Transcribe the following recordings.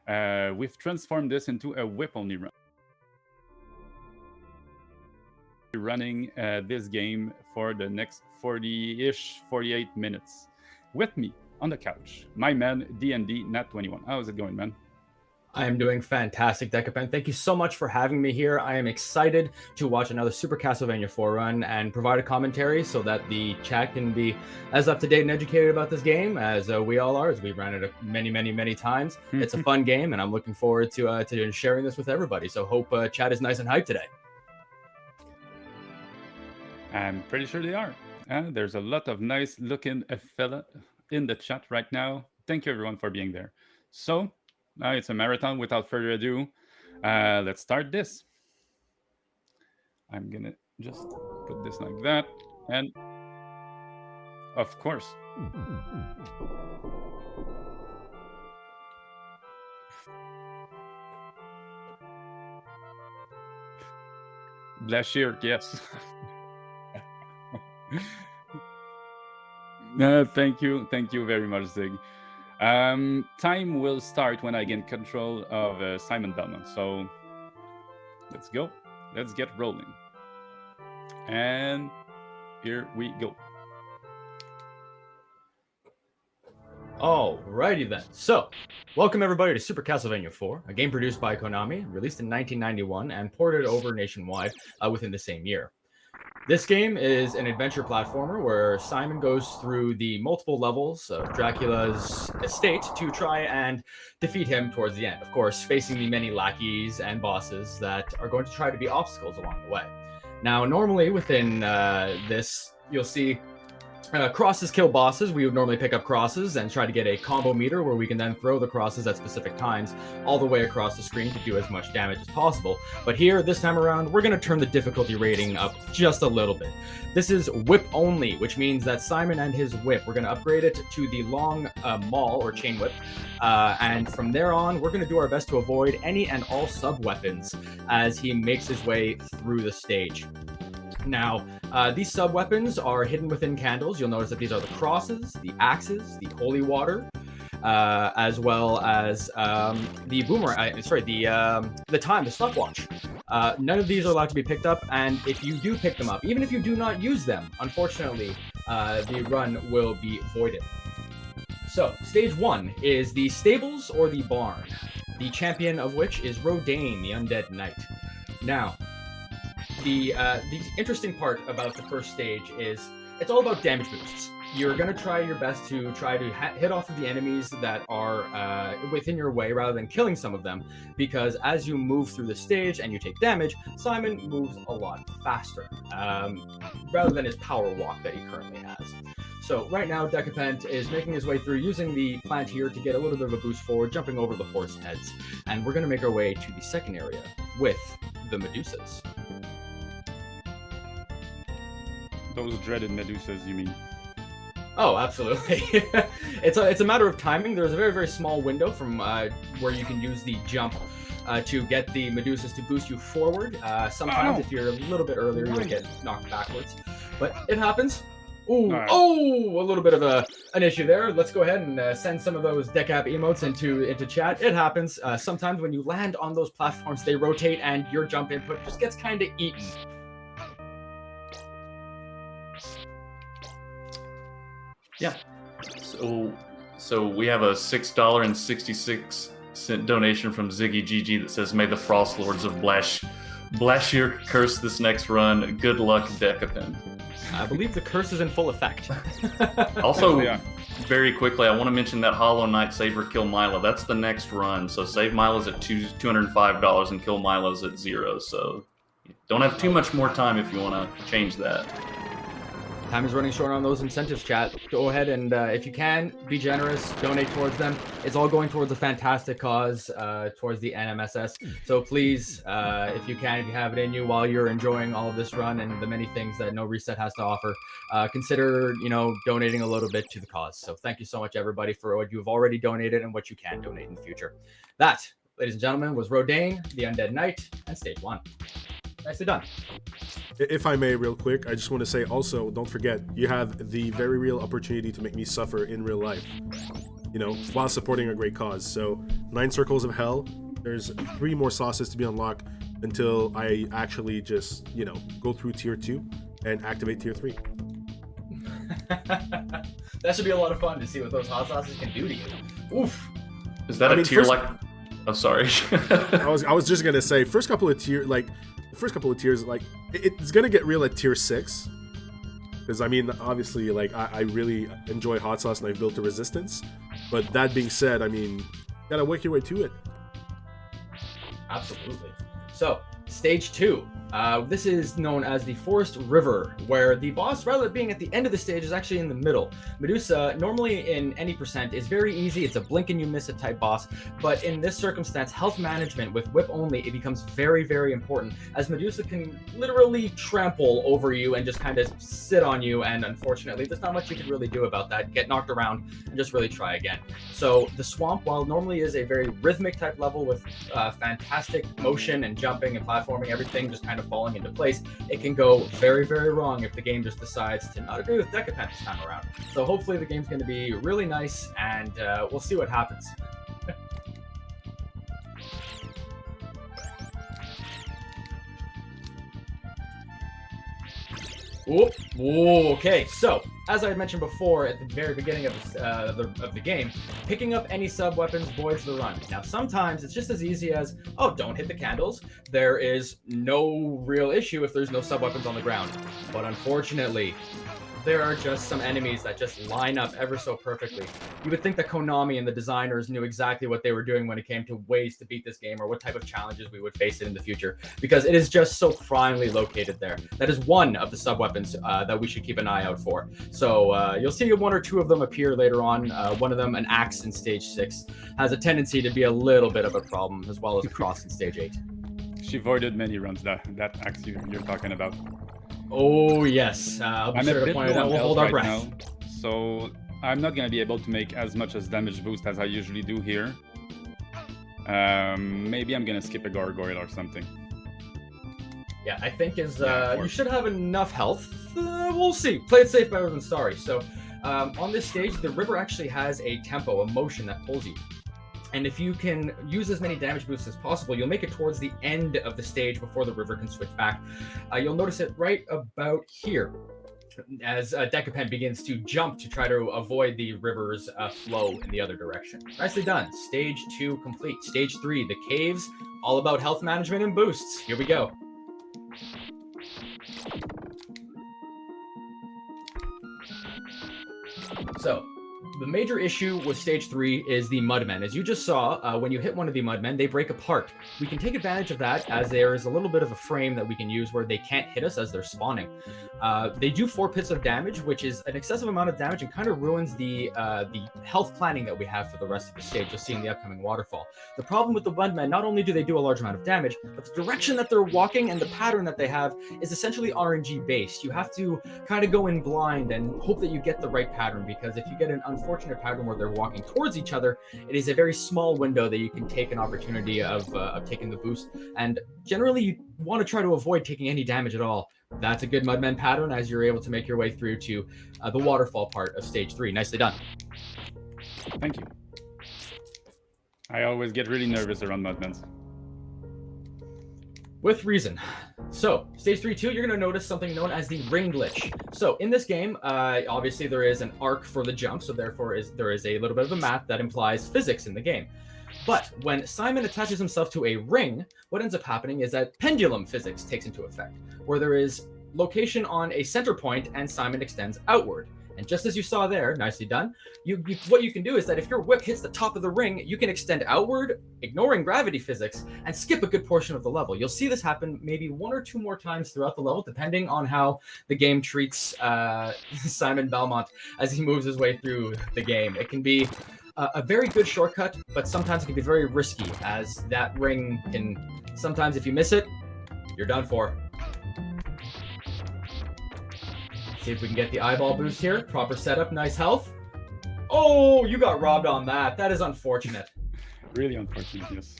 We've transformed this into a whip-only run. Running this game for the next 40-ish, 48 minutes. With me on the couch, my man, D&D Nat 21. How's it going, man? I am doing fantastic, Decapent. Thank you so much for having me here. I am excited to watch another Super Castlevania 4 run and provide a commentary so that the chat can be as up-to-date and educated about this game as we all are, as we've ran it many times. It's a fun game, and I'm looking forward to sharing this with everybody. So hope chat is nice and hyped today. I'm pretty sure they are. There's a lot of nice-looking fella in the chat right now. Thank you, everyone, for being there. So, it's a marathon. Without further ado, let's start this. I'm gonna just put this like that, and of course, Blashir, yes. Thank you very much, Zig. Time will start when I get control of Simon Belmont. So let's go. Let's get rolling. And here we go. Alrighty then. So, welcome everybody to Super Castlevania 4, a game produced by Konami, released in 1991, and ported over nationwide within the same year. This game is an adventure platformer where Simon goes through the multiple levels of Dracula's estate to try and defeat him towards the end. Of course, facing the many lackeys and bosses that are going to try to be obstacles along the way. Now, normally within this, you'll see crosses kill bosses. We would normally pick up crosses and try to get a combo meter where we can then throw the crosses at specific times all the way across the screen to do as much damage as possible. But here, this time around, we're going to turn the difficulty rating up just a little bit. This is whip only, which means that Simon and his whip, we're going to upgrade it to the long maul or chain whip. And from there on, we're going to do our best to avoid any and all sub-weapons as he makes his way through the stage. Now, these sub-weapons are hidden within candles. You'll notice that these are the crosses, the axes, the holy water, as well as the boomerang. The stopwatch. None of these are allowed to be picked up, and if you do pick them up, even if you do not use them, unfortunately, the run will be voided. So, stage 1 is the stables or the barn, the champion of which is Rodane, the undead knight. Now, the interesting part about the first stage is it's all about damage boosts. You're going to try your best to hit off of the enemies that are within your way rather than killing some of them, because as you move through the stage and you take damage, Simon moves a lot faster rather than his power walk that he currently has. So right now, Decapent is making his way through using the plant here to get a little bit of a boost forward, jumping over the horse heads. And we're going to make our way to the second area with the Medusas. Those dreaded Medusas, you mean? Oh, absolutely. It's a matter of timing. There's a very small window from where you can use the jump to get the Medusas to boost you forward. Sometimes if you're a little bit earlier, you'll get knocked backwards. But it happens. Ooh, a little bit of an issue there. Let's go ahead and send some of those Decap emotes into chat. It happens. Sometimes when you land on those platforms, they rotate and your jump input just gets kind of eaten. Yeah. So we have a $6.66 donation from Ziggy GG that says, "May the Frost Lords of Blashir curse this next run. Good luck, Decapent." I believe the curse is in full effect. Also, very quickly, I want to mention that Hollow Knight Save or Kill Milo. That's the next run. So save Milo's at $205 and kill Milo's at 0. So you don't have too much more time if you want to change that. Time is running short on those incentives, chat. Go ahead and, if you can, be generous, donate towards them. It's all going towards a fantastic cause, towards the NMSS. So please, if you can, if you have it in you while you're enjoying all of this run and the many things that NoReset has to offer, consider, donating a little bit to the cause. So thank you so much, everybody, for what you've already donated and what you can donate in the future. That, ladies and gentlemen, was Rodane, the Undead Knight, and Stage 1. Nicely done. If I may, real quick, I just want to say also, don't forget, you have the very real opportunity to make me suffer in real life. you know, while supporting a great cause. So 9 circles of hell. There's 3 more sauces to be unlocked until I actually just, you know, go through tier 2 and activate tier 3. That should be a lot of fun to see what those hot sauces can do to you. Oof. Is that a tier first, like? Oh, sorry. I was just gonna say first couple of tiers, like it's gonna get real at tier 6. Because I mean, obviously, like I really enjoy hot sauce and I've built a resistance. But that being said, I mean, you gotta work your way to it. Absolutely. So, stage 2. This is known as the Forest River, where the boss, rather than being at the end of the stage, is actually in the middle. Medusa, normally in any percent, is very easy. It's a blink and you miss it type boss. But in this circumstance, health management with whip only, it becomes very, very important, as Medusa can literally trample over you and just kind of sit on you. And unfortunately, there's not much you can really do about that. Get knocked around and just really try again. So the swamp, while normally is a very rhythmic type level with fantastic motion and jumping and platforming, everything just kind of falling into place, it can go very, very wrong if the game just decides to not agree with Decapent this time around. So hopefully the game's going to be really nice, and we'll see what happens. Okay, so as I mentioned before at the very beginning of the game, picking up any sub-weapons voids the run. Now sometimes it's just as easy as, oh, don't hit the candles. There is no real issue if there's no sub-weapons on the ground. But unfortunately, there are just some enemies that just line up ever so perfectly. You would think that Konami and the designers knew exactly what they were doing when it came to ways to beat this game or what type of challenges we would face it in the future, because it is just so primely located there. That is one of the sub-weapons that we should keep an eye out for. So you'll see 1 or 2 of them appear later on. One of them, an axe in stage 6, has a tendency to be a little bit of a problem, as well as a cross in stage 8. She avoided many runs, that axe you're talking about. Oh, yes. I'll be sure to point it out. We'll hold our breath. Now, so I'm not going to be able to make as much as damage boost as I usually do here. Maybe I'm going to skip a gargoyle or something. Yeah, I think you should have enough health. We'll see. Play it safe, better than sorry. So on this stage, the river actually has a tempo, a motion that pulls you. And if you can use as many damage boosts as possible, you'll make it towards the end of the stage before the river can switch back. You'll notice it right about here as Decapent begins to jump to try to avoid the river's flow in the other direction. Nicely done. Stage 2 complete. Stage 3, the caves, all about health management and boosts. Here we go. So, the major issue with stage 3 is the mudmen. As you just saw, when you hit one of the mudmen, they break apart. We can take advantage of that, as there is a little bit of a frame that we can use where they can't hit us as they're spawning. They do 4 pits of damage, which is an excessive amount of damage and kind of ruins the health planning that we have for the rest of the stage. You'll see in the upcoming waterfall. The problem with the mudmen, not only do they do a large amount of damage, but the direction that they're walking and the pattern that they have is essentially RNG based. You have to kind of go in blind and hope that you get the right pattern, because if you get an unfortunate pattern where they're walking towards each other, it is a very small window that you can take an opportunity of taking the boost. And generally, you want to try to avoid taking any damage at all. That's a good mudmen pattern as you're able to make your way through to the waterfall part of stage 3. Nicely done. Thank you. I always get really nervous around mudmen. With reason. So, stage 3-2, you're going to notice something known as the ring glitch. So, in this game, obviously there is an arc for the jump, so therefore there is a little bit of a math that implies physics in the game. But when Simon attaches himself to a ring, what ends up happening is that pendulum physics takes into effect, where there is location on a center point and Simon extends outward. And just as you saw there, nicely done, what you can do is that if your whip hits the top of the ring, you can extend outward, ignoring gravity physics, and skip a good portion of the level. You'll see this happen maybe 1 or 2 more times throughout the level, depending on how the game treats Simon Belmont as he moves his way through the game. It can be a very good shortcut, but sometimes it can be very risky, as that ring can, sometimes if you miss it, you're done for. See if we can get the eyeball boost here. Proper setup, nice health. Oh, you got robbed on that. That is unfortunate. Really unfortunate, yes.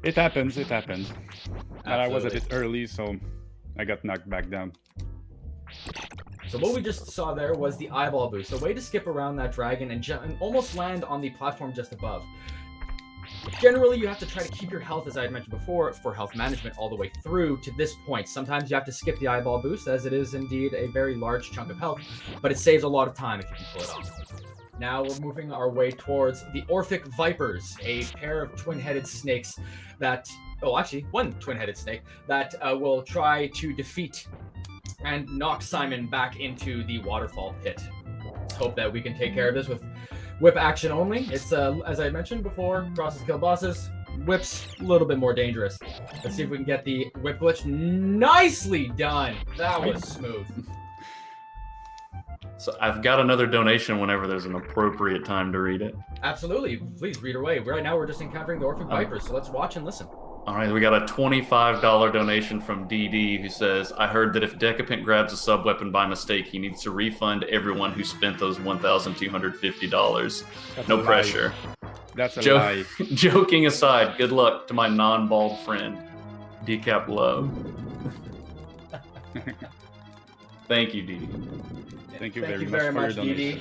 It happens, it happens. And I was a bit early, so I got knocked back down. So what we just saw there was the eyeball boost, a way to skip around that dragon and almost land on the platform just above. Generally, you have to try to keep your health, as I had mentioned before, for health management all the way through to this point. Sometimes you have to skip the eyeball boost, as it is indeed a very large chunk of health, but it saves a lot of time if you can pull it off. Now we're moving our way towards the Orphic Vipers, a pair of twin-headed snakes that, actually, one twin-headed snake that will try to defeat and knock Simon back into the waterfall pit. Let's hope that we can take care of this with whip action only. It's, as I mentioned before, crosses kill bosses. Whip's a little bit more dangerous. Let's see if we can get the whip glitch. Nicely done. That was smooth. So I've got another donation whenever there's an appropriate time to read it. Absolutely. Please read away. Right now we're just encountering the Orphic Vipers, so let's watch and listen. All right, we got a $25 donation from DD who says, I heard that if Decapent grabs a sub-weapon by mistake, he needs to refund everyone who spent those $1,250. No pressure. That's a lie. Joking aside, good luck to my non-bald friend, Decap Love. Thank you, DD. Thank you very much, DD.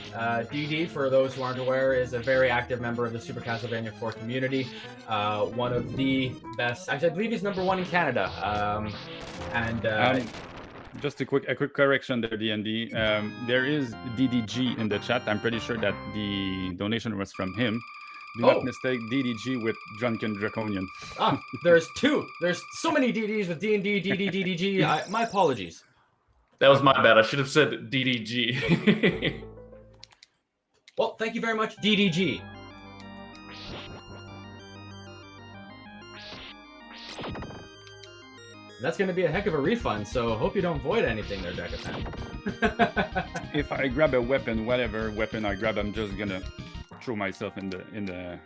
DD, for those who aren't aware, is a very active member of the Super Castlevania 4 community. One of the best. Actually, I believe he's #1 in Canada. Just a quick correction there, D&D. There is DDG in the chat. I'm pretty sure that the donation was from him. Do not mistake DDG with Drunken Draconian. There's two. There's so many DDs with D&D, DD, DDG. My apologies. That was my bad. I should have said DDG. Well, thank you very much, DDG. That's going to be a heck of a refund, so hope you don't void anything there, Decapent. If I grab a weapon, whatever weapon I grab, I'm just going to throw myself in the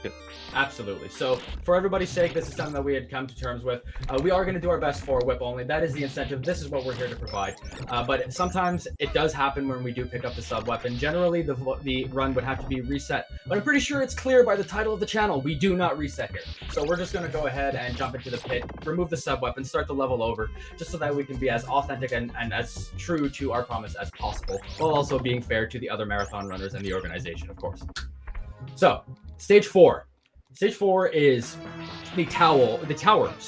pit. Absolutely. So for everybody's sake, this is something that we had come to terms with. We are going to do our best for whip only. That is the incentive. This is what we're here to provide. But sometimes it does happen when we do pick up the sub weapon. Generally, the run would have to be reset. But I'm pretty sure it's clear by the title of the channel. We do not reset here. So we're just going to go ahead and jump into the pit, remove the sub weapon, start the level over, just so that we can be as authentic and as true to our promise as possible, while also being fair to the other marathon runners and the organization, of course. So, Stage 4. Stage 4 is the tower,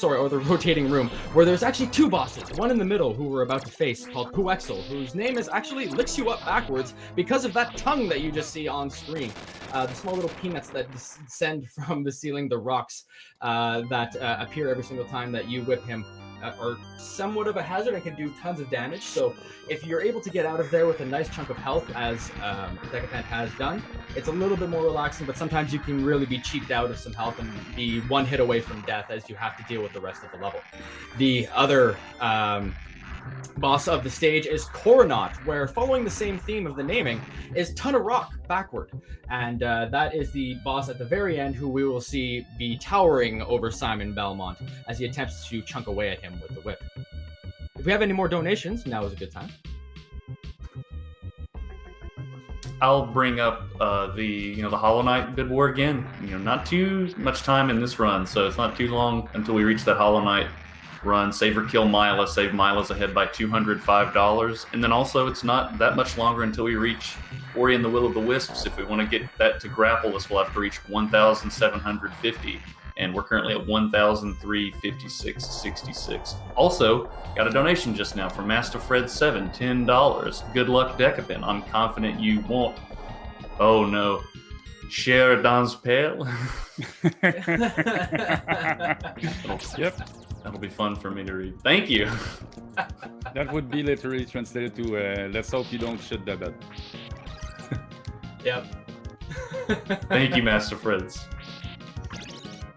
or the rotating room, where there's actually two bosses. One in the middle, who we're about to face, called Puexel, whose name is actually licks you up backwards because of that tongue that you just see on screen. The small little peanuts that descend from the ceiling, the rocks that appear every single time that you whip him, are somewhat of a hazard and can do tons of damage. So if you're able to get out of there with a nice chunk of health, as Decapent has done, it's a little bit more relaxing, but sometimes you can really be cheaped out of some health and be one hit away from death as you have to deal with the rest of the level. The other boss of the stage is Coronaut, where, following the same theme of the naming, is Ton of Rock backward. And that is the boss at the very end, who we will see be towering over Simon Belmont as he attempts to chunk away at him with the whip. If we have any more donations, now is a good time. I'll bring up the Hollow Knight bid war again. Not too much time in this run, so it's not too long until we reach that Hollow Knight run. Save or kill Mila. Save Mila's ahead by $205. And then also, it's not that much longer until we reach Ori and the Will of the Wisps. If we want to get that to grapple us, we'll have to reach 1,750. And we're currently at 1,356.66. Also, got a donation just now from Master Fred 7, $10. Good luck, Decapent. I'm confident you won't. Oh no. Sheridan's Pale. Yep. That'll be fun for me to read. Thank you. That would be literally translated to let's hope you don't shit the bed. Yep. Thank you, Master Freds.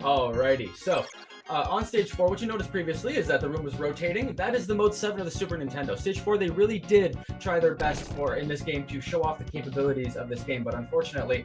Alrighty, so on Stage 4, what you noticed previously is that the room was rotating. That is the Mode 7 of the Super Nintendo. Stage 4, they really did try their best in this game to show off the capabilities of this game, but unfortunately,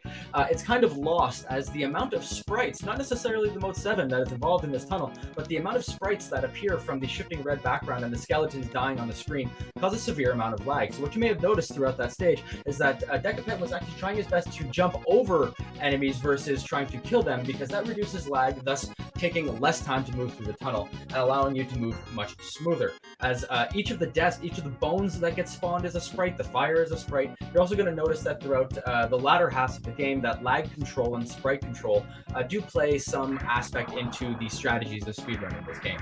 it's kind of lost as the amount of sprites, not necessarily the Mode 7 that is involved in this tunnel, but the amount of sprites that appear from the shifting red background and the skeletons dying on the screen cause a severe amount of lag. So what you may have noticed throughout that stage is that Decapent was actually trying his best to jump over enemies versus trying to kill them, because that reduces lag, thus taking less time to move through the tunnel and allowing you to move much smoother. As each of the bones that get spawned is a sprite, the fire is a sprite. You're also going to notice that throughout the latter half of the game, that lag control and sprite control do play some aspect into the strategies of speedrunning this game.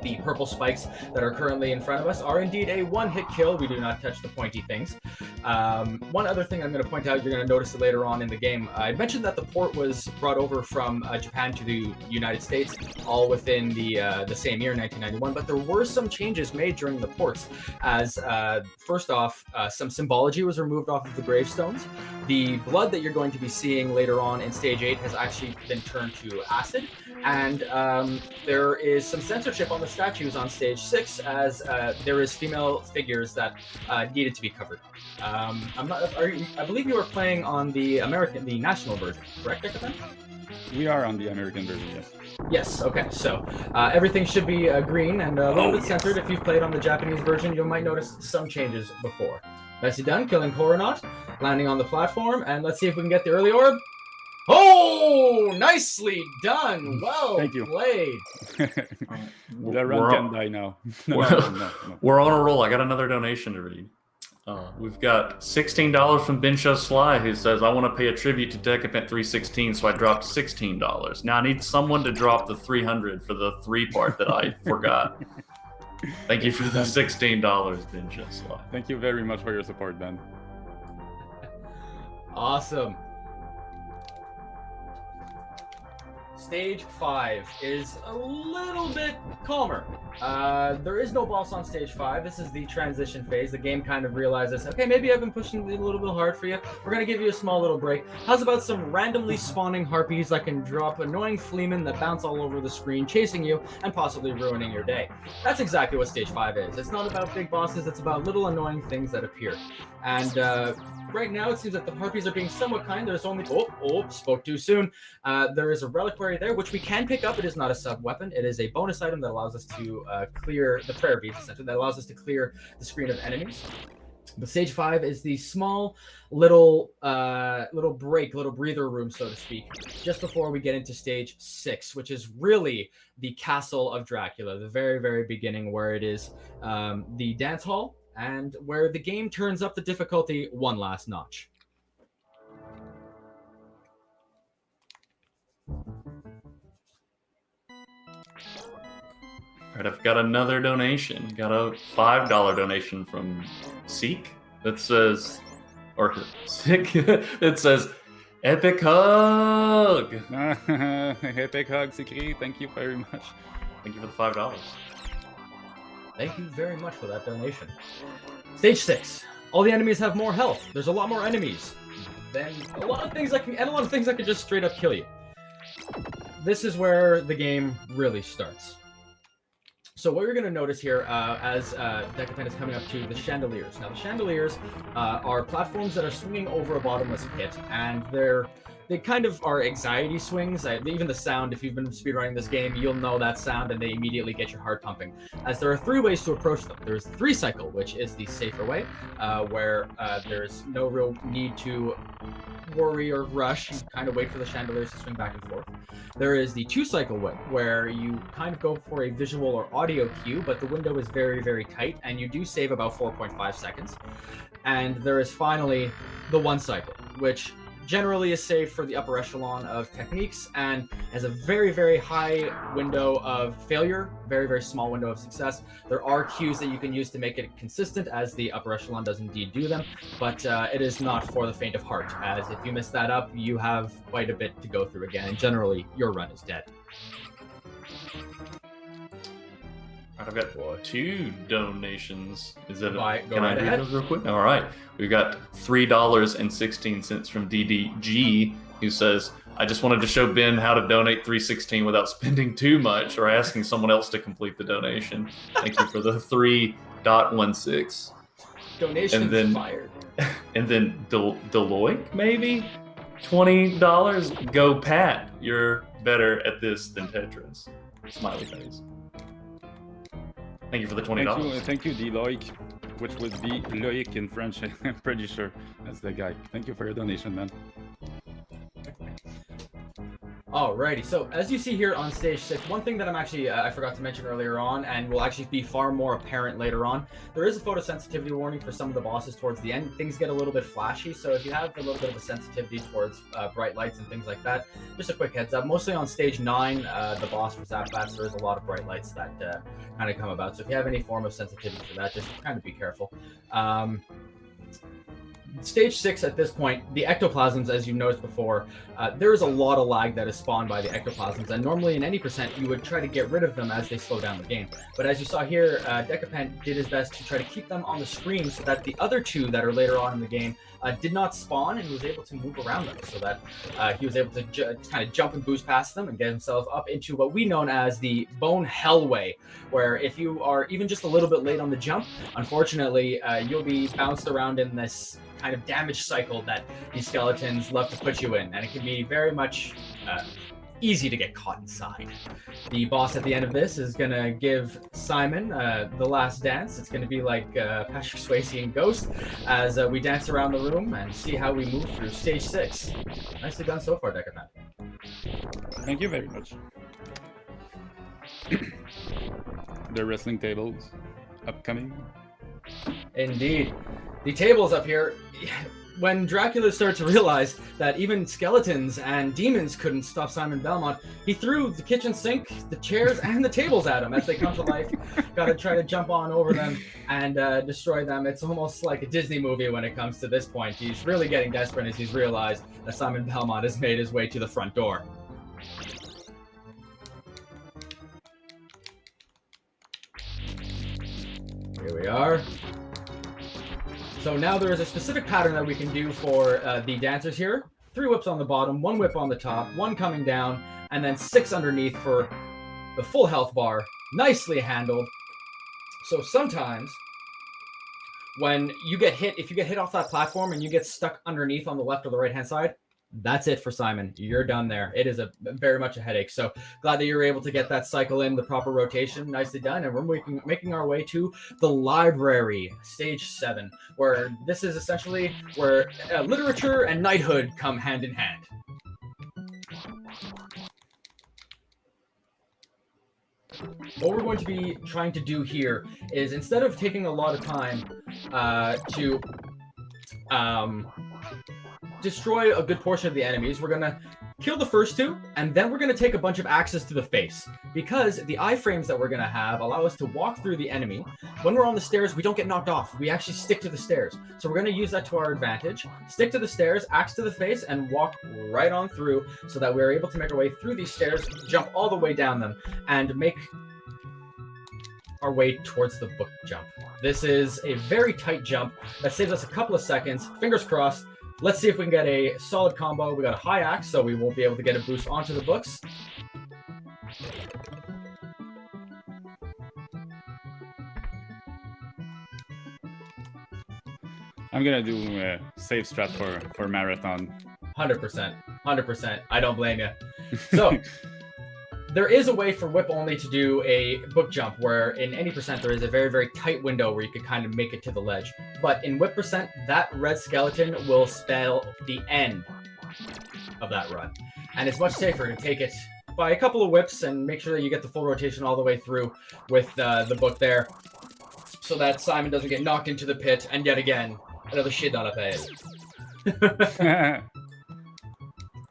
The purple spikes that are currently in front of us are indeed a one-hit kill. We do not touch the pointy things. One other thing I'm going to point out, you're going to notice it later on in the game. I mentioned that the port was brought over from Japan to the United States, all within the same year, 1991. But there were some changes made during the ports. As first off, some symbology was removed off of the gravestones. The blood that you're going to be seeing later on in Stage 8 has actually been turned to acid. And there is some censorship on the statues on Stage 6, as there is female figures that needed to be covered. I believe you are playing on the national version, correct, Decapent? We are on the American version, yes. Yes, okay, so everything should be green and a little bit censored. If you've played on the Japanese version, you might notice some changes before. Nicely done, killing Coronaut, landing on the platform, and let's see if we can get the early orb. Oh, nicely done. Well Thank you. played. The run can die now. No. We're on a roll. I got another donation to read. We've got $16 from Bencho Sly, who says, I want to pay a tribute to Decapent316, so I dropped $16. Now I need someone to drop the $300 for the 3 part that I forgot. Thank you for the $16, Bencho Sly. Thank you very much for your support, Ben. Awesome. Stage 5 is a little bit calmer. There is no boss on Stage 5. This is the transition phase. The game kind of realizes, okay, maybe I've been pushing it a little bit hard for you. We're going to give you a small little break. How's about some randomly spawning harpies that can drop annoying fleamen that bounce all over the screen, chasing you and possibly ruining your day? That's exactly what Stage 5 is. It's not about big bosses. It's about little annoying things that appear. And right now, it seems that the harpies are being somewhat kind. There's only... Oh, spoke too soon. There is a reliquary there, which we can pick up. It is not a sub-weapon. It is a bonus item that allows us to clear the prayer beads, essentially. That allows us to clear the screen of enemies. But Stage 5 is the small little break, little breather room, so to speak, just before we get into Stage 6, which is really the Castle of Dracula, the very, very beginning, where it is the dance hall, and where the game turns up the difficulty one last notch. All right, I've got another donation. Got a $5 donation from Seek that says, or Sick, it says, Epic Hug! Epic Hug, Sikri. Thank you very much. Thank you for the $5. Thank you very much for that donation. Stage 6. All the enemies have more health. There's a lot more enemies. Then a lot of things that can just straight up kill you. This is where the game really starts. So what you're going to notice here as Decapent is coming up to the chandeliers. Now the chandeliers are platforms that are swinging over a bottomless pit, and they kind of are anxiety swings. Even the sound, if you've been speedrunning this game, you'll know that sound, and they immediately get your heart pumping. As there are 3 ways to approach them. There's the 3 cycle, which is the safer way, where there's no real need to worry or rush. You kind of wait for the chandeliers to swing back and forth. There is the 2 cycle way, where you kind of go for a visual or audio cue, but the window is very, very tight, and you do save about 4.5 seconds. And there is finally the 1 cycle, which generally is saved for the upper echelon of techniques and has a very, very high window of failure, very, very small window of success. There are cues that you can use to make it consistent, as the upper echelon does indeed do them, but it is not for the faint of heart, as if you mess that up, you have quite a bit to go through again, and generally your run is dead. I've got 2 donations. Can I right read those real quick? All right. We've got $3.16 from DDG, who says, I just wanted to show Ben how to donate $3.16 without spending too much or asking someone else to complete the donation. Thank you for the 3.16. Donation fired. And then Deloitte, maybe? $20. Go Pat. You're better at this than Tetris. Smiley face. Thank you for the $20. Thank you, Deloitte, which would be Loic in French, I'm pretty sure. That's the guy. Thank you for your donation, man. Alrighty, so as you see here on stage 6, one thing that I'm actually, I forgot to mention earlier on, and will actually be far more apparent later on, there is a photosensitivity warning for some of the bosses towards the end. Things get a little bit flashy, so if you have a little bit of a sensitivity towards bright lights and things like that, just a quick heads up. Mostly on stage 9, the boss for Zapbats, there is a lot of bright lights that kind of come about, so if you have any form of sensitivity for that, just kind of be careful. Stage 6 at this point, the ectoplasms, as you noticed before, there is a lot of lag that is spawned by the ectoplasms, and normally in any percent you would try to get rid of them as they slow down the game. But as you saw here, Decapent did his best to try to keep them on the screen so that the other two that are later on in the game did not spawn, and was able to move around them, so that he was able to kind of jump and boost past them and get himself up into what we know as the Bone Hellway, where if you are even just a little bit late on the jump, unfortunately, you'll be bounced around in this kind of damage cycle that these skeletons love to put you in, and it can be very much easy to get caught inside. The boss at the end of this is going to give Simon the last dance. It's going to be like Patrick Swayze and Ghost as we dance around the room and see how we move through stage 6. Nicely done so far, Decapent. Thank you very much. The wrestling tables upcoming. Indeed. The tables up here, when Dracula started to realize that even skeletons and demons couldn't stop Simon Belmont, he threw the kitchen sink, the chairs, and the tables at him as they come to life. Got to try to jump on over them and destroy them. It's almost like a Disney movie when it comes to this point. He's really getting desperate as he's realized that Simon Belmont has made his way to the front door. Here we are. So now there is a specific pattern that we can do for the dancers here. 3 whips on the bottom, 1 whip on the top, 1 coming down, and then 6 underneath for the full health bar. Nicely handled. So sometimes when you get hit, if you get hit off that platform and you get stuck underneath on the left or the right hand side, that's it for Simon. You're done there. It is very much a headache. So glad that you were able to get that cycle in, the proper rotation. Nicely done. And we're making our way to the library, stage 7, where this is essentially where literature and knighthood come hand in hand. What we're going to be trying to do here is, instead of taking a lot of time to destroy a good portion of the enemies, we're going to kill the first 2, and then we're going to take a bunch of axes to the face, because the iframes that we're going to have allow us to walk through the enemy. When we're on the stairs, we don't get knocked off. We actually stick to the stairs. So we're going to use that to our advantage. Stick to the stairs, axe to the face, and walk right on through, so that we're able to make our way through these stairs, jump all the way down them, and make our way towards the book jump. This is a very tight jump that saves us a couple of seconds. Fingers crossed. Let's see if we can get a solid combo. We got a high axe, so we won't be able to get a boost onto the books. I'm gonna do a save strat for marathon. 100%. 100%. I don't blame you. So, there is a way for whip only to do a book jump, where in any percent there is a very, very tight window where you could kind of make it to the ledge. But in whip percent, that red skeleton will spell the end of that run. And it's much safer to take it by a couple of whips and make sure that you get the full rotation all the way through with the book there, so that Simon doesn't get knocked into the pit and yet again, another shit on a pay.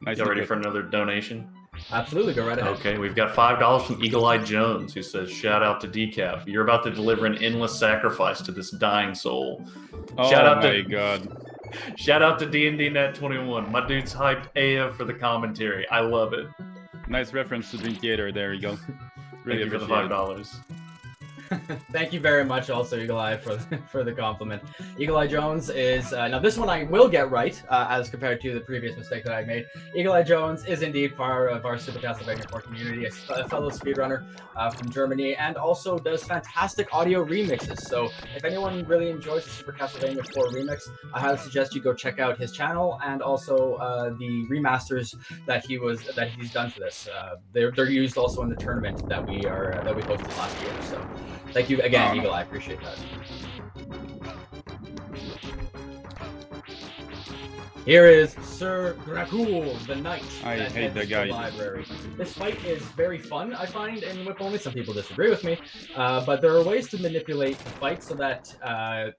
Nice. You ready for another donation? Absolutely, go right ahead. Okay, we've got $5 from Eagle Eye Jones, who says, "Shout out to Decap. You're about to deliver an endless sacrifice to this dying soul." Shout out to God. Shout out to D&D Net 21. My dude's hyped AF for the commentary. I love it. Nice reference to Dream Theater. There you go. Really Thank you for the $5. Thank you very much, also Eagle Eye, for the compliment. Eagle Eye Jones is now this one I will get right as compared to the previous mistake that I made. Eagle Eye Jones is indeed part of our Super Castlevania 4 community, a fellow speedrunner from Germany, and also does fantastic audio remixes. So if anyone really enjoys the Super Castlevania 4 remix, I highly suggest you go check out his channel, and also the remasters that he's done for this. They're used also in the tournament that we hosted last year. So. Thank you again, Eagle Eye. I appreciate that. Here is Sir Dracul, the knight. I that hate heads that to guy. the library. This fight is very fun, I find, in Whip Only. Some people disagree with me, but there are ways to manipulate the fight so that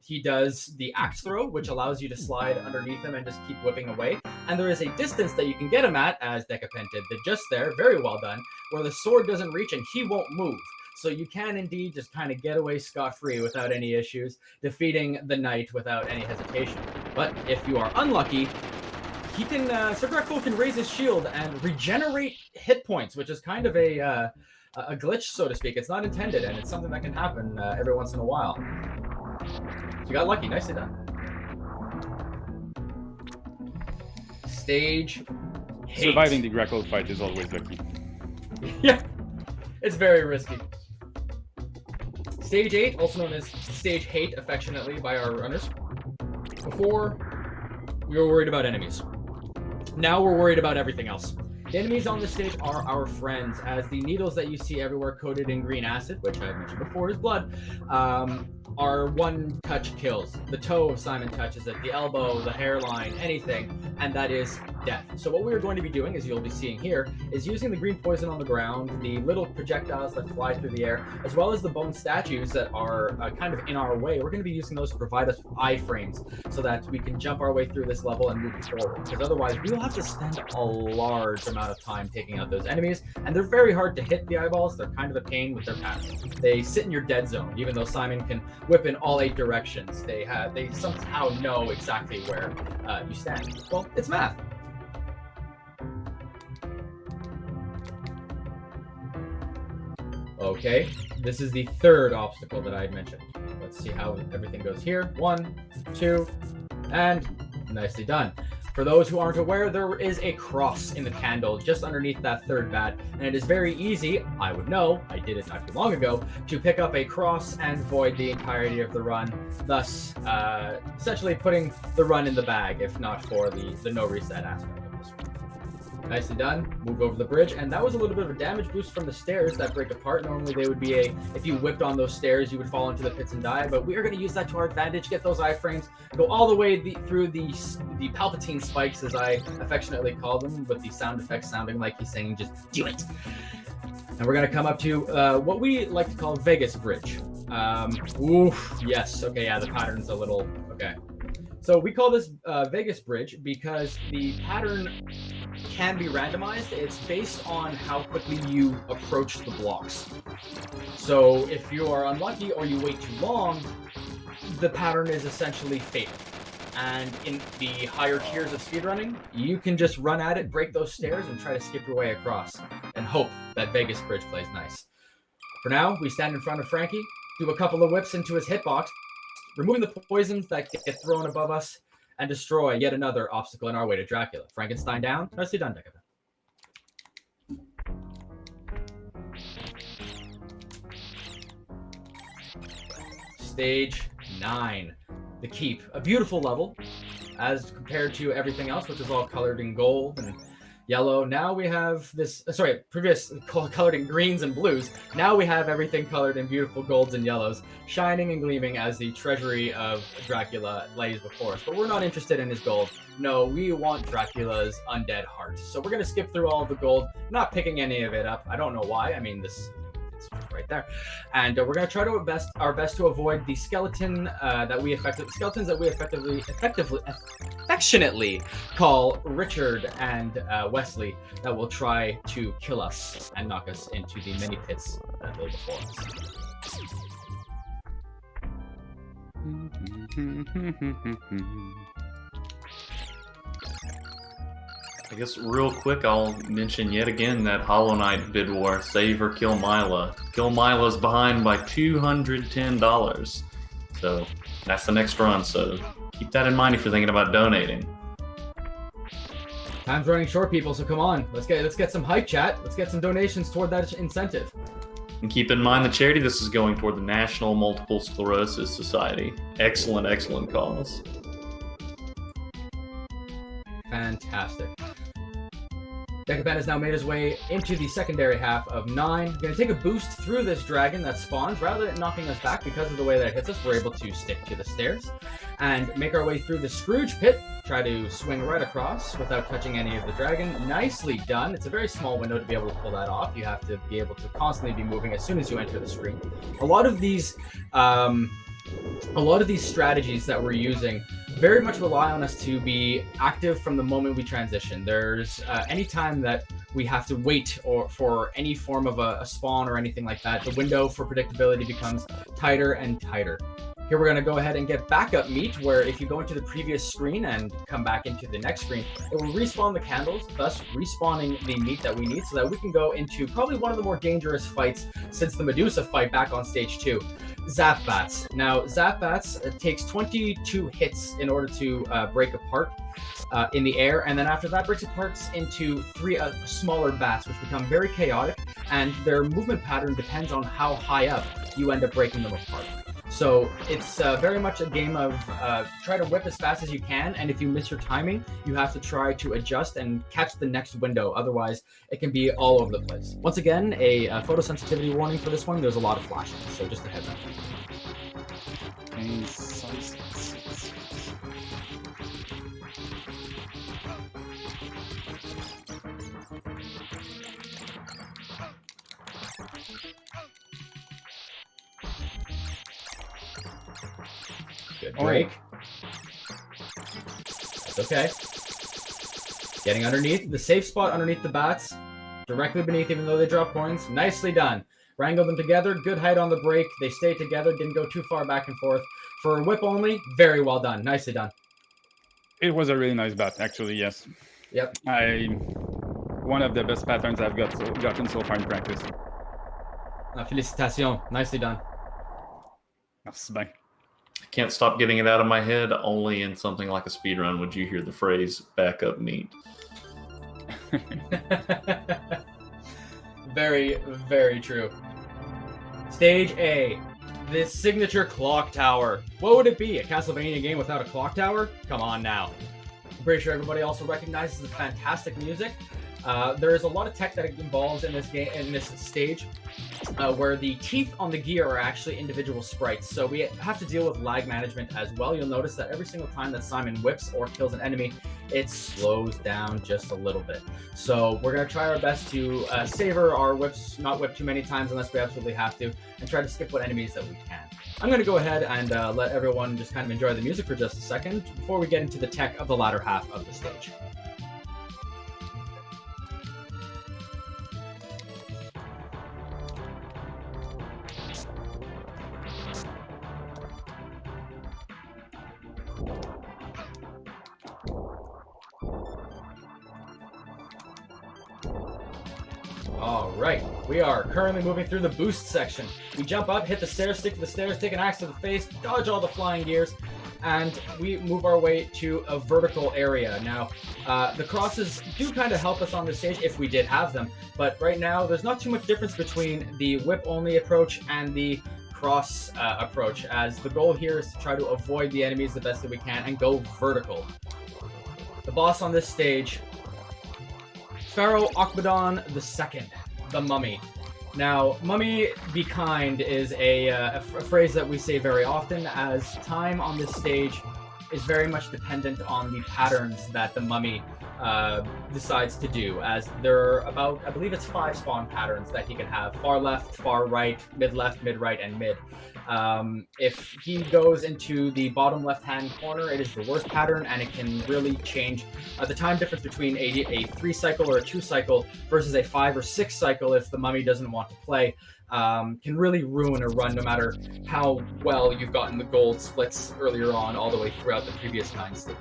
he does the axe throw, which allows you to slide underneath him and just keep whipping away. And there is a distance that you can get him at, as Decapent did just there, very well done, where the sword doesn't reach and he won't move. So you can indeed just kind of get away scot-free without any issues, defeating the knight without any hesitation. But if you are unlucky, he can, Sir Dracul can raise his shield and regenerate hit points, which is kind of a glitch, so to speak. It's not intended, and it's something that can happen every once in a while. So you got lucky. Nicely done. Stage 8. Surviving the Dracul fight is always lucky. Yeah, it's very risky. Stage 8, also known as Stage Hate, affectionately, by our runners. Before, we were worried about enemies. Now we're worried about everything else. The enemies on this stage are our friends, as the needles that you see everywhere coated in green acid, which I mentioned before is blood, are one-touch kills. The toe of Simon touches it, the elbow, the hairline, anything, and that is death. So what we're going to be doing, as you'll be seeing here, is using the green poison on the ground, the little projectiles that fly through the air, as well as the bone statues that are kind of in our way. We're going to be using those to provide us with iframes so that we can jump our way through this level and move forward. Because otherwise, we will have to spend a large amount of time taking out those enemies, and they're very hard to hit, the eyeballs. They're kind of a pain with their patterns. They sit in your dead zone, even though Simon can whip in all 8 directions. They somehow know exactly where you stand. Well, it's math. Okay, this is the third obstacle that I had mentioned. Let's see how everything goes here. 1, 2, and nicely done. For those who aren't aware, there is a cross in the candle just underneath that third bat, and it is very easy, I would know, I did it not too long ago, to pick up a cross and void the entirety of the run, thus essentially putting the run in the bag, if not for the no reset aspect of this one. Nicely done. Move over the bridge, and that was a little bit of a damage boost from the stairs that break apart. Normally they would be if you whipped on those stairs, you would fall into the pits and die, but we are going to use that to our advantage, get those iframes, go all the way through the Palpatine spikes, as I affectionately call them, with the sound effects sounding like he's saying, just do it. And we're going to come up to what we like to call Vegas Bridge. Oof, yes, okay, yeah, the pattern's a little, okay. So we call this Vegas Bridge because the pattern can be randomized. It's based on how quickly you approach the blocks. So if you are unlucky or you wait too long, the pattern is essentially fatal. And in the higher tiers of speedrunning, you can just run at it, break those stairs, and try to skip your way across, and hope that Vegas Bridge plays nice. For now, we stand in front of Frankie, do a couple of whips into his hitbox, removing the poisons that get thrown above us, and destroy yet another obstacle in our way to Dracula. Frankenstein down. Nicely done, Decapent. Stage 9. The Keep. A beautiful level, as compared to everything else, which is all colored in gold and yellow. Now we have this, previous colored in greens and blues. Now we have everything colored in beautiful golds and yellows, shining and gleaming as the treasury of Dracula lays before us. But we're not interested in his gold. No, we want Dracula's undead heart. So we're going to skip through all of the gold, not picking any of it up. I don't know why. I mean, it's right there. And we're going to try to our best to avoid the skeletons that we affectionately call Richard and Wesley, that will try to kill us and knock us into the many pits that lay before us. I guess real quick, I'll mention yet again that Hollow Knight bid war, save or kill Mila. Kill Mila's behind by $210. So that's the next run, so keep that in mind if you're thinking about donating. Time's running short, people, so come on. Let's get some hype, chat. Let's get some donations toward that incentive. And keep in mind the charity this is going toward the National Multiple Sclerosis Society. Excellent, excellent cause. Fantastic. Decapent has now made his way into the secondary half of 9. Going to take a boost through this dragon that spawns. Rather than knocking us back because of the way that it hits us, we're able to stick to the stairs and make our way through the Scrooge pit. Try to swing right across without touching any of the dragon. Nicely done. It's a very small window to be able to pull that off. You have to be able to constantly be moving as soon as you enter the screen. A lot of these strategies that we're using very much rely on us to be active from the moment we transition. There's any time that we have to wait for any form of a spawn or anything like that, the window for predictability becomes tighter and tighter. Here we're going to go ahead and get backup meat, where if you go into the previous screen and come back into the next screen, it will respawn the candles, thus respawning the meat that we need so that we can go into probably one of the more dangerous fights since the Medusa fight back on stage 2. Zap Bats. Now, Zap Bats, it takes 22 hits in order to break apart in the air, and then after that breaks apart into 3 smaller bats, which become very chaotic, and their movement pattern depends on how high up you end up breaking them apart. So it's very much a game of try to whip as fast as you can, and if you miss your timing, you have to try to adjust and catch the next window. Otherwise, it can be all over the place. Once again, a photosensitivity warning for this one. There's a lot of flashing, so just a heads up. Good break. That's okay. Getting underneath, the safe spot underneath the bats. Directly beneath, even though they drop coins. Nicely done. Wrangle them together. Good height on the break. They stay together. Didn't go too far back and forth. For whip only, very well done. Nicely done. It was a really nice bat, actually, yes. Yep. One of the best patterns I've gotten so far in practice. Félicitations. Nicely done. Merci bien. I can't stop getting it out of my head. Only in something like a speedrun would you hear the phrase backup meat. Very, very true. Stage A. This signature clock tower. What would it be? A Castlevania game without a clock tower? Come on now. I'm pretty sure everybody also recognizes the fantastic music. There is a lot of tech that involves in this game, in this stage, where the teeth on the gear are actually individual sprites. So we have to deal with lag management as well. You'll notice that every single time that Simon whips or kills an enemy, it slows down just a little bit. So we're going to try our best to savor our whips, not whip too many times unless we absolutely have to, and try to skip what enemies that we can. I'm going to go ahead and let everyone just kind of enjoy the music for just a second before we get into the tech of the latter half of the stage. All right, we are currently moving through the boost section. We jump up, hit the stairs, stick to the stairs, take an axe to the face, dodge all the flying gears, and we move our way to a vertical area. Now, the crosses do kind of help us on this stage if we did have them, but right now there's not too much difference between the whip-only approach and the cross approach, as the goal here is to try to avoid the enemies the best that we can and go vertical. The boss on this stage, Pharaoh Akbadon II, the Mummy. Now, Mummy be kind is a phrase that we say very often, as time on this stage is very much dependent on the patterns that the Mummy decides to do, as there are about, I believe it's 5 spawn patterns that he can have: far left, far right, mid left, mid right, and mid. If he goes into the bottom left-hand corner, it is the worst pattern, and it can really change the time difference between a 3 cycle or a 2 cycle versus a 5 or 6 cycle if the Mummy doesn't want to play. Can really ruin a run, no matter how well you've gotten the gold splits earlier on, all the way throughout the previous 9 stages.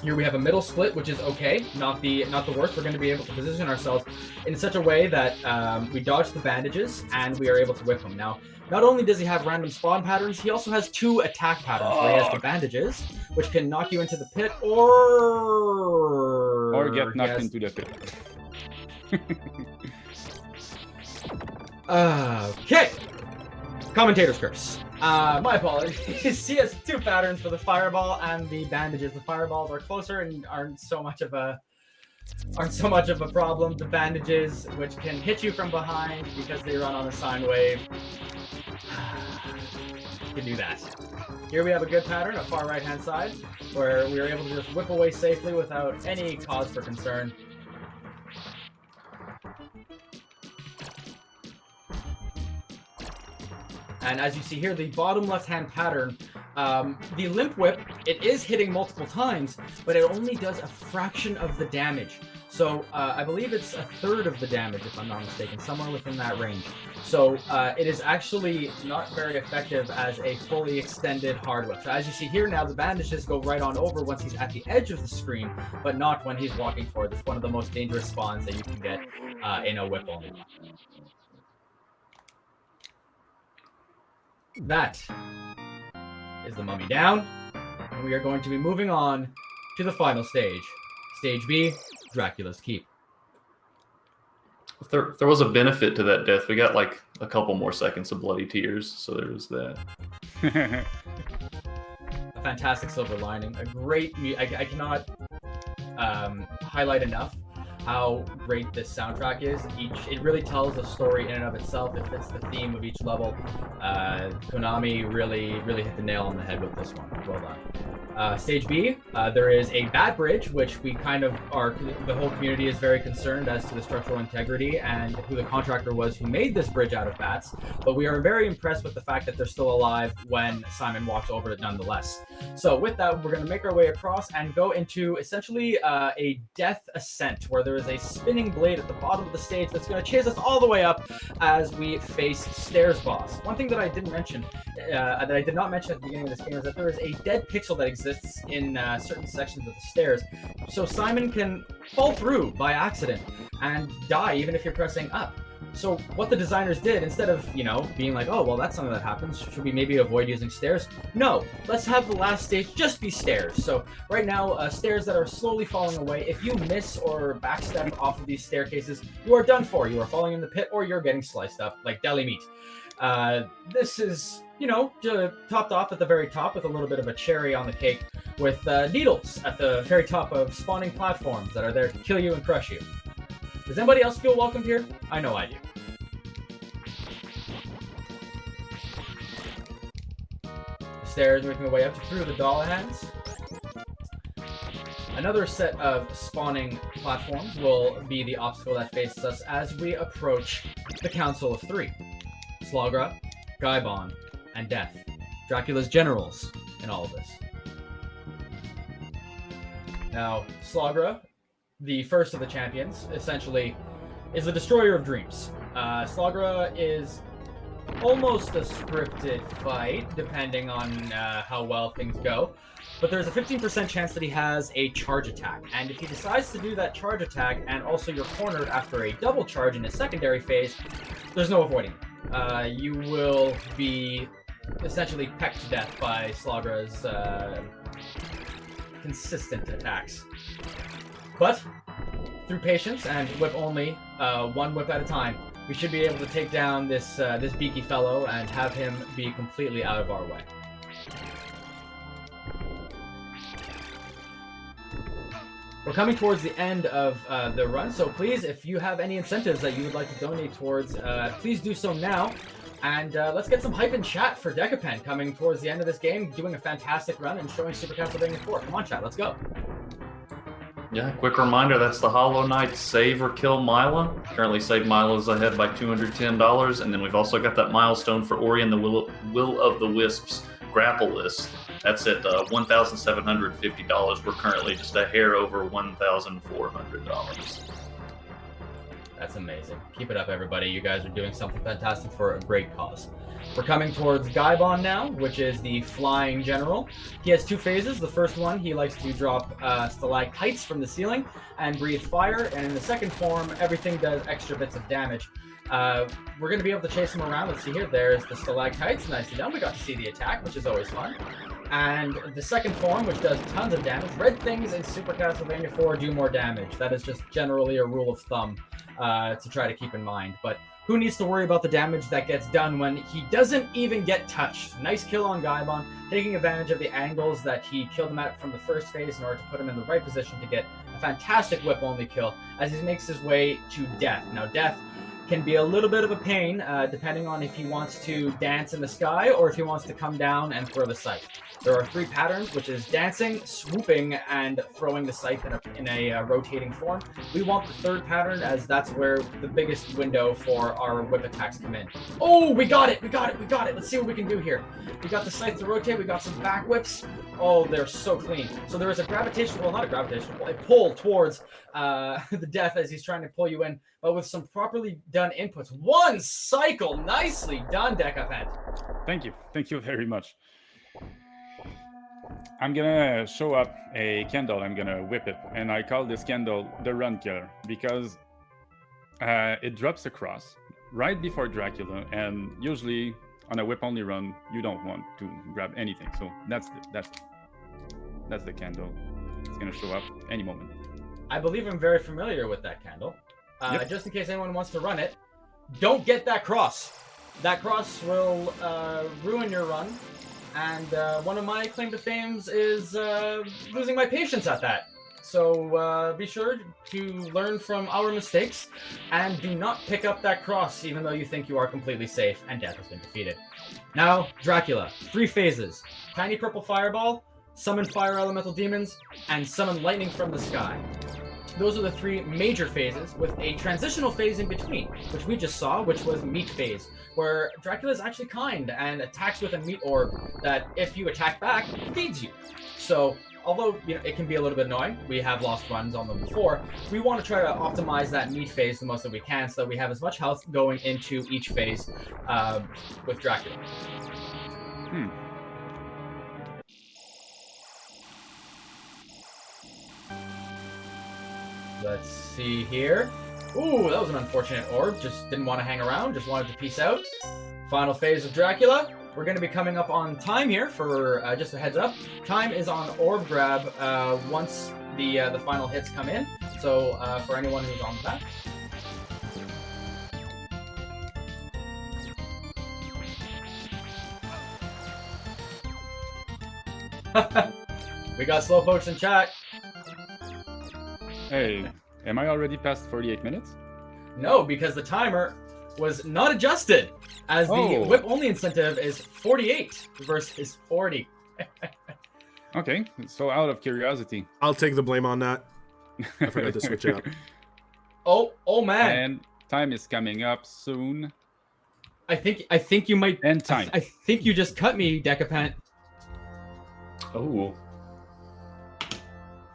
Here we have a middle split, which is okay, not the worst. We're going to be able to position ourselves in such a way that we dodge the bandages and we are able to whip him. Now, not only does he have random spawn patterns, he also has 2 attack patterns, where he has the bandages, which can knock you into the pit or get knocked into the pit. Okay. Commentator's curse. My apologies. He has 2 patterns for the fireball and the bandages. The fireballs are closer and aren't so much of a aren't so much of a problem. The bandages, which can hit you from behind because they run on a sine wave, you can do that. Here we have a good pattern, a far right-hand side, where we are able to just whip away safely without any cause for concern. And as you see here, the bottom left-hand pattern, the limp whip, it is hitting multiple times, but it only does a fraction of the damage. So I believe it's a third of the damage, if I'm not mistaken, somewhere within that range. So it is actually not very effective as a fully extended hard whip. So as you see here now, the bandages go right on over once he's at the edge of the screen, but not when he's walking forward. It's one of the most dangerous spawns that you can get in a whip only. That is the mummy down, and we are going to be moving on to the final stage. Stage B, Dracula's Keep. If there was a benefit to that death, we got like a couple more seconds of bloody tears, so there was that. A fantastic silver lining, a great... I cannot highlight enough how great this soundtrack is. It really tells a story in and of itself. It fits the theme of each level. Konami really hit the nail on the head with this one. Well done. Stage B, there is a bat bridge, which we kind of are, the whole community is very concerned as to the structural integrity and who the contractor was who made this bridge out of bats, but we are very impressed with the fact that they're still alive when Simon walks over it nonetheless. So with that, we're going to make our way across and go into essentially a death ascent, where there is a spinning blade at the bottom of the stage that's going to chase us all the way up as we face Stairs Boss. One thing that I didn't mention, that I did not mention at the beginning of this game, is that there is a dead pixel that exists in certain sections of the stairs, so Simon can fall through by accident and die even if you're pressing up. So what the designers did, instead of, being like, oh, well, that's something that happens, should we maybe avoid using stairs? No, let's have the last stage just be stairs. So right now, stairs that are slowly falling away, if you miss or backstep off of these staircases, you are done for. You are falling in the pit or you're getting sliced up like deli meat. This is, topped off at the very top with a little bit of a cherry on the cake with needles at the very top of spawning platforms that are there to kill you and crush you. Does anybody else feel welcomed here? I know I do. The stairs making their way up through the doll hands. Another set of spawning platforms will be the obstacle that faces us as we approach the Council of Three. Slagra, Gaibon, and Death. Dracula's generals in all of this. Now, Slagra, the first of the champions, essentially, is the destroyer of dreams. Slagra is almost a scripted fight, depending on how well things go. But there's a 15% chance that he has a charge attack. And if he decides to do that charge attack, and also you're cornered after a double charge in his secondary phase, there's no avoiding it. You will be essentially pecked to death by Slagra's consistent attacks. But through patience and whip only, one whip at a time, we should be able to take down this this beaky fellow and have him be completely out of our way. We're coming towards the end of the run, so please, if you have any incentives that you would like to donate towards, please do so now. And let's get some hype in chat for Decapent coming towards the end of this game, doing a fantastic run and showing Super Castlevania 4. Come on, chat, let's go. Yeah, quick reminder, that's the Hollow Knight Save or Kill Mila. Currently, Save Mila is ahead by $210, and then we've also got that milestone for Ori and the Will of the Wisps grapple list. That's at $1,750. We're currently just a hair over $1,400. That's amazing. Keep it up, everybody. You guys are doing something fantastic for a great cause. We're coming towards Gaibon now, which is the Flying General. He has two phases. The first one, he likes to drop stalactites from the ceiling and breathe fire. And in the second form, everything does extra bits of damage. We're going to be able to chase him around. Let's see here. There's the stalactites. Nicely done. We got to see the attack, which is always fun. And the second form, which does tons of damage. Red things in Super Castlevania 4 do more damage. That is just generally a rule of thumb to try to keep in mind. But who needs to worry about the damage that gets done when he doesn't even get touched? Nice kill on Gaibon, taking advantage of the angles that he killed him at from the first phase in order to put him in the right position to get a fantastic whip only kill as he makes his way to Death. Now, Death can be a little bit of a pain depending on if he wants to dance in the sky or if he wants to come down and throw the scythe. There are 3 patterns, which is dancing, swooping, and throwing the scythe in a rotating form. We want the 3rd pattern as that's where the biggest window for our whip attacks come in. Oh, we got it! We got it! We got it! Let's see what we can do here. We got the scythe to rotate. We got some back whips. Oh, they're so clean. So there is a gravitational, well, not a gravitational, a pull towards the Death as he's trying to pull you in, but with some properly done inputs. 1 cycle! Nicely done, Decapent. Thank you. Thank you very much. I'm gonna show up a candle, I'm gonna whip it, and I call this candle the run killer because it drops across right before Dracula, and usually on a whip only run you don't want to grab anything, so that's the candle. It's gonna show up any moment. I believe I'm very familiar with that candle. Yep. Just in case anyone wants to run it, don't get that cross. That cross will ruin your run. And one of my claim to fame is losing my patience at that. So be sure to learn from our mistakes and do not pick up that cross even though you think you are completely safe and Death has been defeated. Now, Dracula. 3 phases. Tiny purple fireball, summon fire elemental demons, and summon lightning from the sky. Those are the 3 major phases, with a transitional phase in between, which we just saw, which was meat phase, where Dracula is actually kind and attacks with a meat orb that, if you attack back, feeds you. So, although it can be a little bit annoying, we have lost runs on them before, we want to try to optimize that meat phase the most that we can so that we have as much health going into each phase with Dracula. Let's see here. Ooh, that was an unfortunate orb. Just didn't want to hang around. Just wanted to peace out. Final phase of Dracula. We're going to be coming up on time here for just a heads up. Time is on orb grab once the final hits come in. So for anyone who's on that. We got slow pokes in chat. Hey, am I already past 48 minutes? No, because the timer was not adjusted, as the whip only incentive is 48 versus 40. Okay, so out of curiosity, I'll take the blame on that. I forgot to switch it up. Oh man! And time is coming up soon. I think you might end time. I think you just cut me, Decapent. Oh.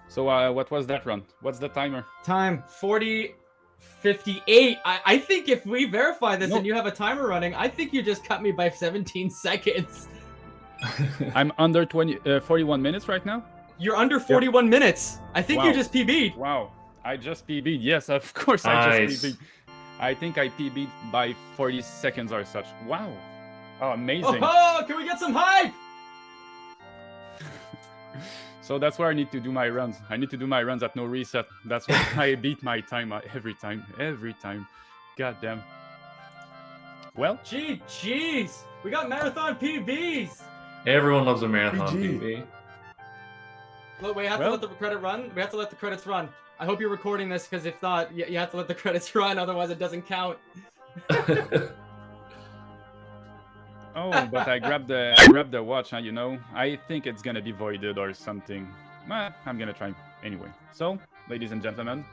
So what was that run? What's the timer? Time 40:58. I think if we verify this and you have a timer running, I think you just cut me by 17 seconds. I'm under 41 minutes right now? You're under 41 minutes. I think you just PB'd. Wow. I just PB'd. Yes, of course I just PB'd. I think I PB'd by 40 seconds or such. Wow. Oh, amazing. Oh, can we get some hype? So that's where I need to do my runs. I need to do my runs at NoReset. That's where I beat my time every time. God damn. Well. Jeez. We got marathon PBs. Everyone loves a marathon PB. Look, we have to let the credit run. We have to let the credits run. I hope you're recording this, because if not, you have to let the credits run. Otherwise, it doesn't count. Oh, but I grabbed the watch, you know. I think it's gonna be voided or something. I'm gonna try anyway. So, ladies and gentlemen,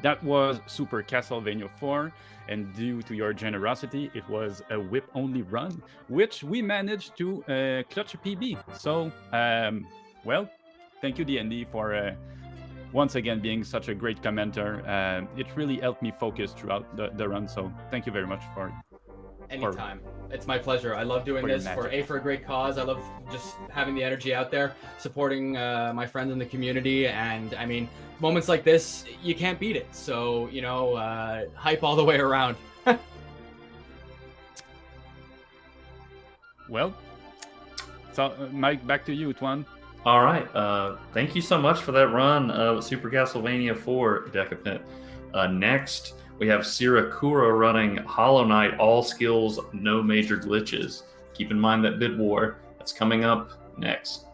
that was Super Castlevania 4, and due to your generosity, it was a whip-only run, which we managed to clutch a PB. So, well, thank you, D&D, for once again being such a great commenter. It really helped me focus throughout the run, so thank you very much for anytime. It's my pleasure. I love doing this for a great cause. I love just having the energy out there, supporting my friends in the community, and I mean, moments like this, you can't beat it. So, you know, hype all the way around. Well, so Mike, back to you, Tuan. All right. Thank you so much for that run of Super Castlevania 4, Decapent. Next, we have Sirakura running Hollow Knight, all skills, no major glitches. Keep in mind that Bid War. That's coming up next.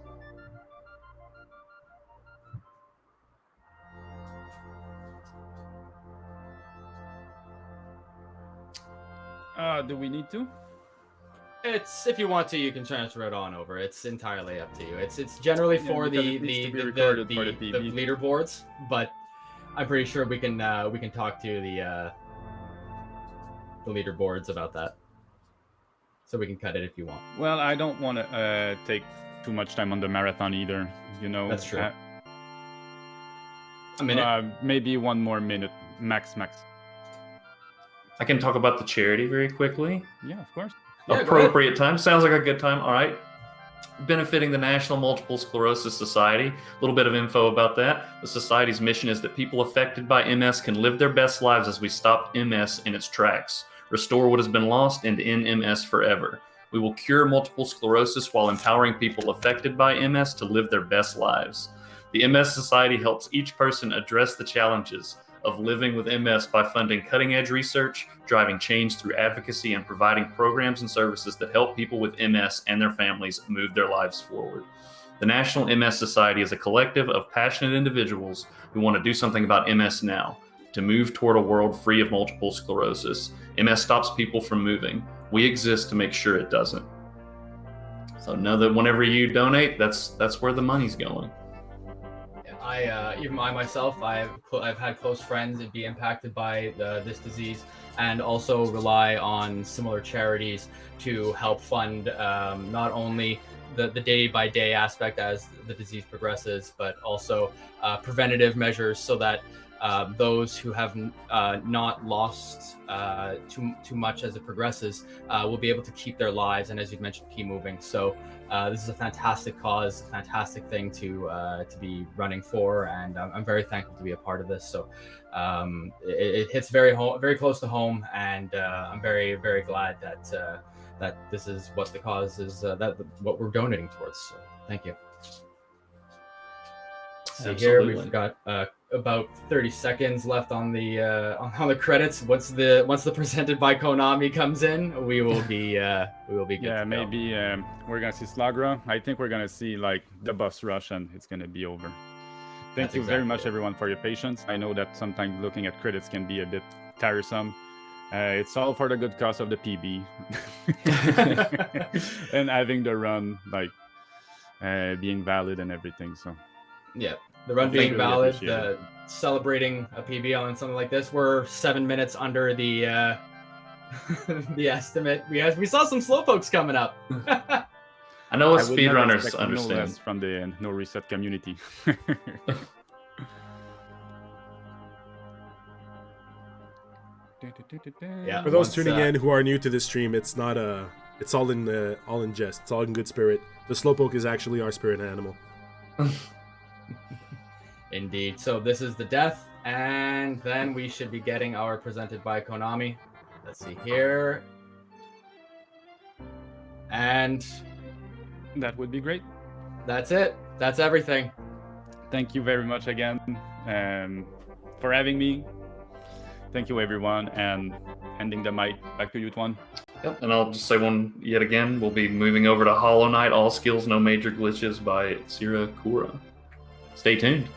Do we need to? It's if you want to, you can transfer it on over. It's entirely up to you. It's generally for because the it needs to be the recorded for the the PB. leaderboards, but I'm pretty sure we can talk to the leaderboards about that. So we can cut it if you want. Well, I don't want to take too much time on the marathon either. You know. That's true. A minute. Maybe 1 more minute, max. I can talk about the charity very quickly. Yeah, of course. Yeah, Appropriate time. Sounds like a good time. All right. Benefiting the National Multiple Sclerosis Society. A little bit of info about that. The Society's mission is that people affected by MS can live their best lives as we stop MS in its tracks, restore what has been lost, and end MS forever. We will cure multiple sclerosis while empowering people affected by MS to live their best lives. The MS Society helps each person address the challenges of living with MS by funding cutting-edge research, driving change through advocacy, and providing programs and services that help people with MS and their families move their lives forward. The National MS Society is a collective of passionate individuals who want to do something about MS now, to move toward a world free of multiple sclerosis. MS stops people from moving. We exist to make sure it doesn't. So know that whenever you donate, that's where the money's going. Even I myself, I've had close friends that be impacted by this disease, and also rely on similar charities to help fund not only the day-by-day aspect as the disease progresses, but also preventative measures so that those who have not lost too much as it progresses will be able to keep their lives, and as you mentioned, keep moving. So this is a fantastic cause, a fantastic thing to be running for, and I'm very thankful to be a part of this. So it hits very close to home, and I'm very, very glad that this is what the cause is, what we're donating towards. So thank you. So here we've got about 30 seconds left on the credits. Once the presented by Konami comes in, we will be good. Yeah, to maybe go. we're gonna see Slagra. I think we're gonna see like the boss rush, and it's gonna be over. Thank That's you very exactly much, it. everyone, for your patience. I know that sometimes looking at credits can be a bit tiresome. It's all for the good cause of the PB and having the run like being valid and everything. So. Yeah, the run Thank being you, valid, appreciate it. celebrating a PB on something like this. We're 7 minutes under the the estimate. We saw some slowpokes coming up. I know what I would never speedrunners expect no understand. less from the NoReset community. Yeah. For those Once, tuning in who are new to this stream, it's not it's all in jest. It's all in good spirit. The slowpoke is actually our spirit animal. Indeed. So this is the death, and then we should be getting our presented by Konami. Let's see here. And That would be great. that's it. That's everything. Thank you very much again for having me. Thank you, everyone, and handing the mic back to you, Twan. Yep, and I'll just say one yet again. We'll be moving over to Hollow Knight, All Skills, No Major Glitches by Tsira Kura. Stay tuned.